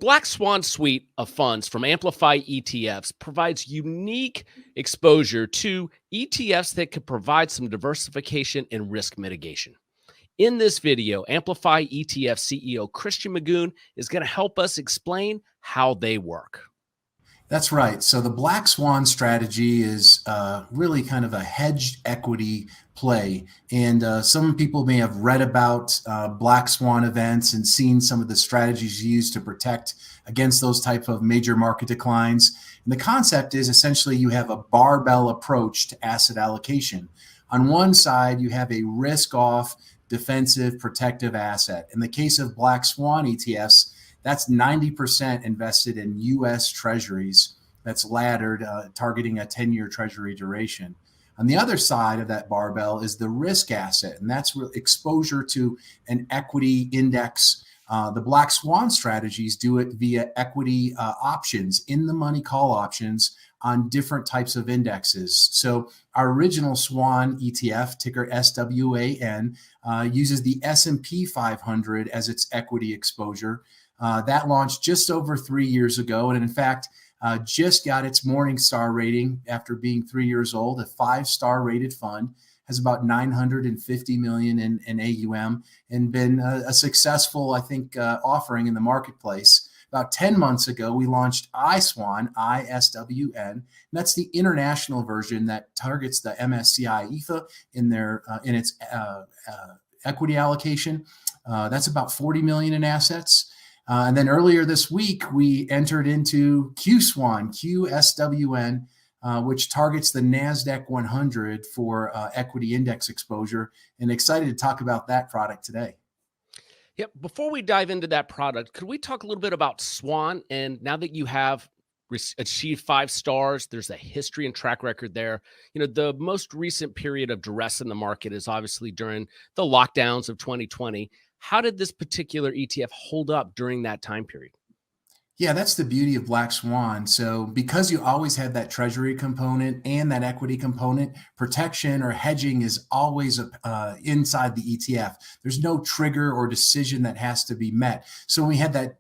The BlackSwan suite of funds from Amplify ETFs provides unique exposure to ETFs that could provide some diversification and risk mitigation. In this video, Amplify ETF CEO Christian Magoon is going to help us explain how they work. That's right. So the BlackSwan strategy is really kind of a hedged equity play. And some people may have read about BlackSwan events and seen some of the strategies used to protect against those type of major market declines. And the concept is essentially you have a barbell approach to asset allocation. On one side, you have a risk-off, defensive, protective asset. In the case of BlackSwan ETFs, that's 90% invested in U.S. Treasuries. That's laddered, targeting a 10-year Treasury duration. On the other side of that barbell is the risk asset, and that's exposure to an equity index. The BlackSwan strategies do it via equity options, in-the-money call options on different types of indexes. So our original SWAN ETF, ticker SWAN, uses the S&P 500 as its equity exposure. That launched just over 3 years ago, and in fact, just got its Morningstar rating after being 3 years old. A 5-star rated fund, has about 950 million in AUM, and been a successful, I think, offering in the marketplace. About 10 months ago, we launched ISWN, ISWN, and that's the international version that targets the MSCI EFA in its equity allocation. That's about 40 million in assets. And then earlier this week, we entered into QSWN, which targets the NASDAQ 100 for equity index exposure, and excited to talk about that product today. Yep. Before we dive into that product, could we talk a little bit about SWAN? And now that you have achieved 5 stars, there's a history and track record there. You know, the most recent period of duress in the market is obviously during the lockdowns of 2020. How did this particular ETF hold up during that time period? Yeah, that's the beauty of BlackSwan. So because you always have that treasury component and that equity component, protection or hedging is always inside the ETF. There's no trigger or decision that has to be met. So we had that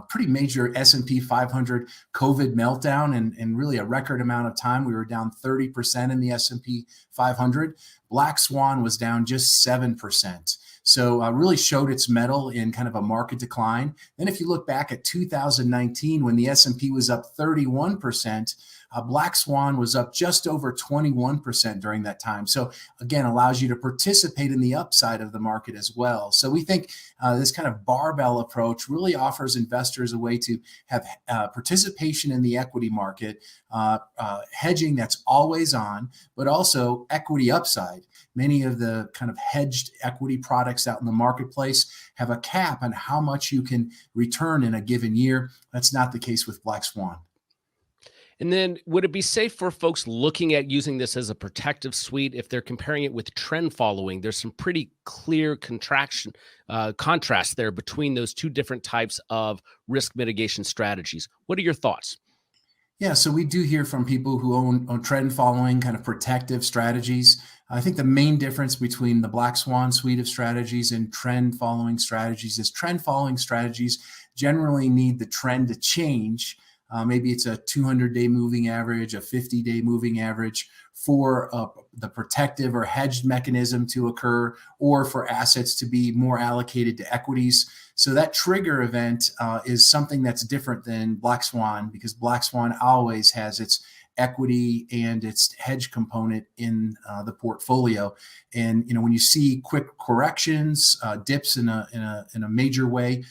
pretty major S&P 500 COVID meltdown and really a record amount of time. We were down 30% in the S&P 500. BlackSwan was down just 7%. So really showed its mettle in kind of a market decline. Then if you look back at 2019, when the S&P was up 31%, BlackSwan was up just over 21% during that time. So again, allows you to participate in the upside of the market as well. So we think this kind of barbell approach really offers investors a way to have participation in the equity market, hedging that's always on, but also equity upside. Many of the kind of hedged equity products out in the marketplace have a cap on how much you can return in a given year. That's not the case with BlackSwan. And then would it be safe for folks looking at using this as a protective suite if they're comparing it with trend following? There's some pretty clear contrast there between those two different types of risk mitigation strategies. What are your thoughts? Yeah, so we do hear from people who own trend following kind of protective strategies. I think the main difference between the BlackSwan suite of strategies and trend following strategies is trend following strategies generally need the trend to change. Maybe it's a 200-day moving average, a 50-day moving average for the protective or hedged mechanism to occur, or for assets to be more allocated to equities. So that trigger event is something that's different than BlackSwan, because BlackSwan always has its equity and its hedge component in the portfolio. And when you see quick corrections, dips in a major way,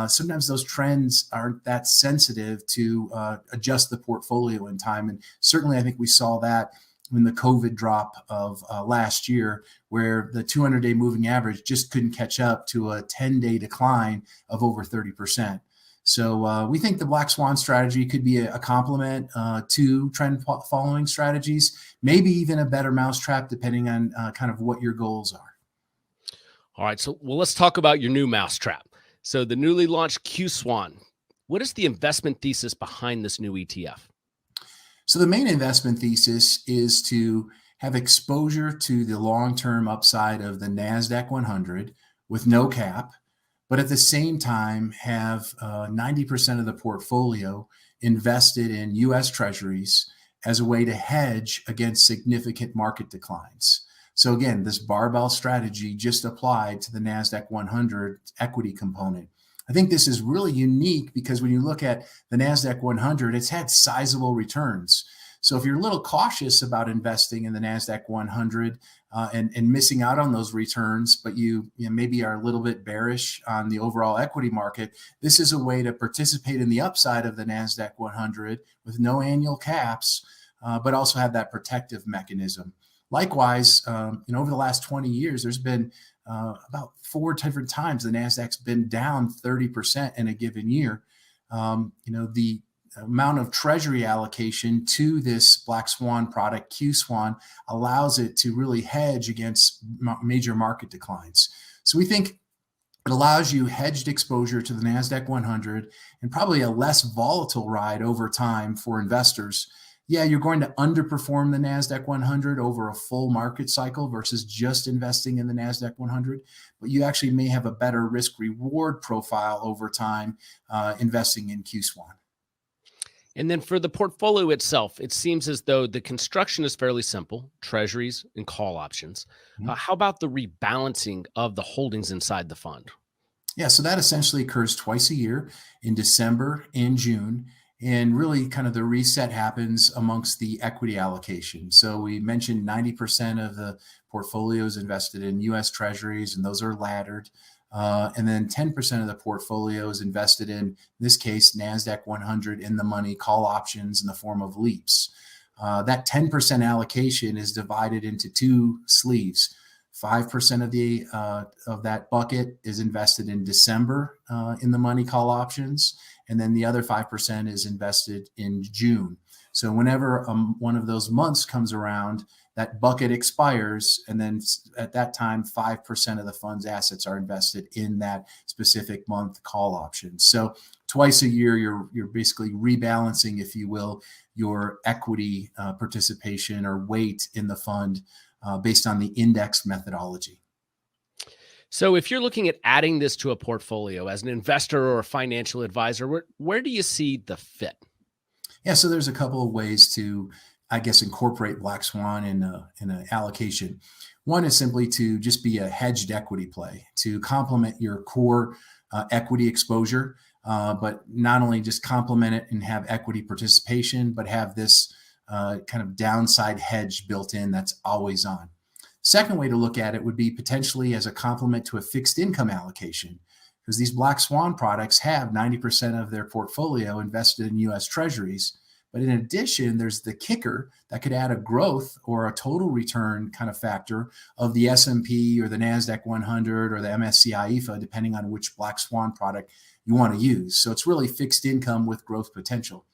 sometimes those trends aren't that sensitive to adjust the portfolio in time. And certainly, I think we saw that in the COVID drop of last year, where the 200-day moving average just couldn't catch up to a 10-day decline of over 30%. So we think the BlackSwan strategy could be a complement to trend following strategies, maybe even a better mousetrap, depending on kind of what your goals are. All right, so let's talk about your new mousetrap. So the newly launched QSWAN. What is the investment thesis behind this new ETF? So the main investment thesis is to have exposure to the long-term upside of the NASDAQ 100 with no cap, but at the same time have 90% of the portfolio invested in US Treasuries as a way to hedge against significant market declines. So again, this barbell strategy just applied to the NASDAQ 100 equity component. I think this is really unique because when you look at the NASDAQ 100, it's had sizable returns. So if you're a little cautious about investing in the NASDAQ 100 and missing out on those returns, but you maybe are a little bit bearish on the overall equity market, this is a way to participate in the upside of the NASDAQ 100 with no annual caps, but also have that protective mechanism. Likewise, over the last 20 years, there's been about 4 different times the NASDAQ's been down 30% in a given year. The amount of treasury allocation to this BlackSwan product, QSWAN, allows it to really hedge against major market declines. So we think it allows you hedged exposure to the NASDAQ 100 and probably a less volatile ride over time for investors. Yeah, you're going to underperform the NASDAQ 100 over a full market cycle versus just investing in the NASDAQ 100, but you actually may have a better risk reward profile over time investing in QSWAN. And then for the portfolio itself, it seems as though the construction is fairly simple, treasuries and call options. How about the rebalancing of the holdings inside the fund? Yeah, so that essentially occurs twice a year in December and June. And really kind of the reset happens amongst the equity allocation. So we mentioned 90% of the portfolio is invested in US Treasuries, and those are laddered. And then 10% of the portfolio is invested in this case, NASDAQ 100 in the money call options in the form of leaps. That 10% allocation is divided into 2 sleeves. 5% of that bucket is invested in December in the money call options, and then the other 5% is invested in June. So whenever one of those months comes around, that bucket expires, and then at that time, 5% of the fund's assets are invested in that specific month call option. So twice a year, you're basically rebalancing, if you will, your equity participation or weight in the fund based on the index methodology. So if you're looking at adding this to a portfolio as an investor or a financial advisor, where do you see the fit? Yeah, so there's a couple of ways to, I guess, incorporate BlackSwan in an allocation. One is simply to just be a hedged equity play to complement your core equity exposure, but not only just complement it and have equity participation, but have this kind of downside hedge built in that's always on. Second way to look at it would be potentially as a complement to a fixed income allocation, because these BlackSwan products have 90% of their portfolio invested in US Treasuries. But in addition, there's the kicker that could add a growth or a total return kind of factor of the S&P or the NASDAQ 100 or the MSCI EFA, depending on which BlackSwan product you want to use. So it's really fixed income with growth potential.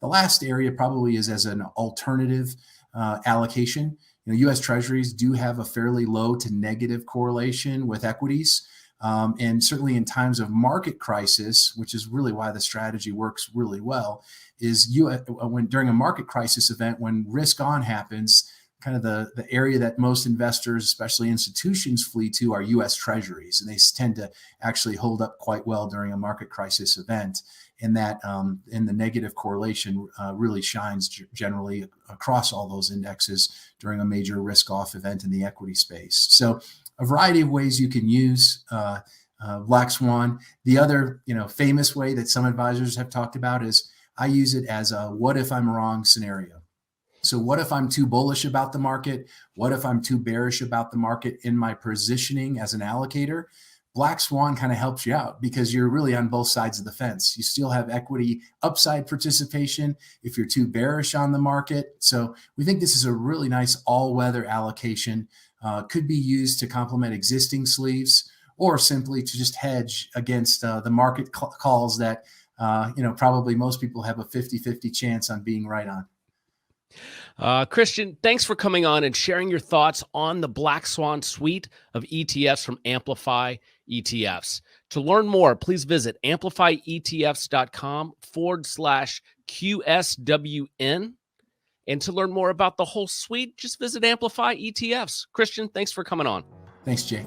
The last area probably is as an alternative allocation. US Treasuries do have a fairly low to negative correlation with equities. And certainly in times of market crisis, which is really why the strategy works really well, is when during a market crisis event, when risk on happens, kind of the area that most investors, especially institutions, flee to are US Treasuries. And they tend to actually hold up quite well during a market crisis event. And that in the negative correlation really shines generally across all those indexes during a major risk off event in the equity space. So a variety of ways you can use BlackSwan. The other famous way that some advisors have talked about is I use it as a what if I'm wrong scenario. So what if I'm too bullish about the market? What if I'm too bearish about the market in my positioning as an allocator? BlackSwan kind of helps you out because you're really on both sides of the fence. You still have equity upside participation if you're too bearish on the market. So we think this is a really nice all-weather allocation. Could be used to complement existing sleeves or simply to just hedge against the market calls that probably most people have a 50-50 chance on being right on. Christian, thanks for coming on and sharing your thoughts on the BlackSwan suite of ETFs from Amplify ETFs. To learn more, please visit amplifyetfs.com/QSWN. And to learn more about the whole suite, just visit Amplify ETFs. Christian, thanks for coming on. Thanks, Jake.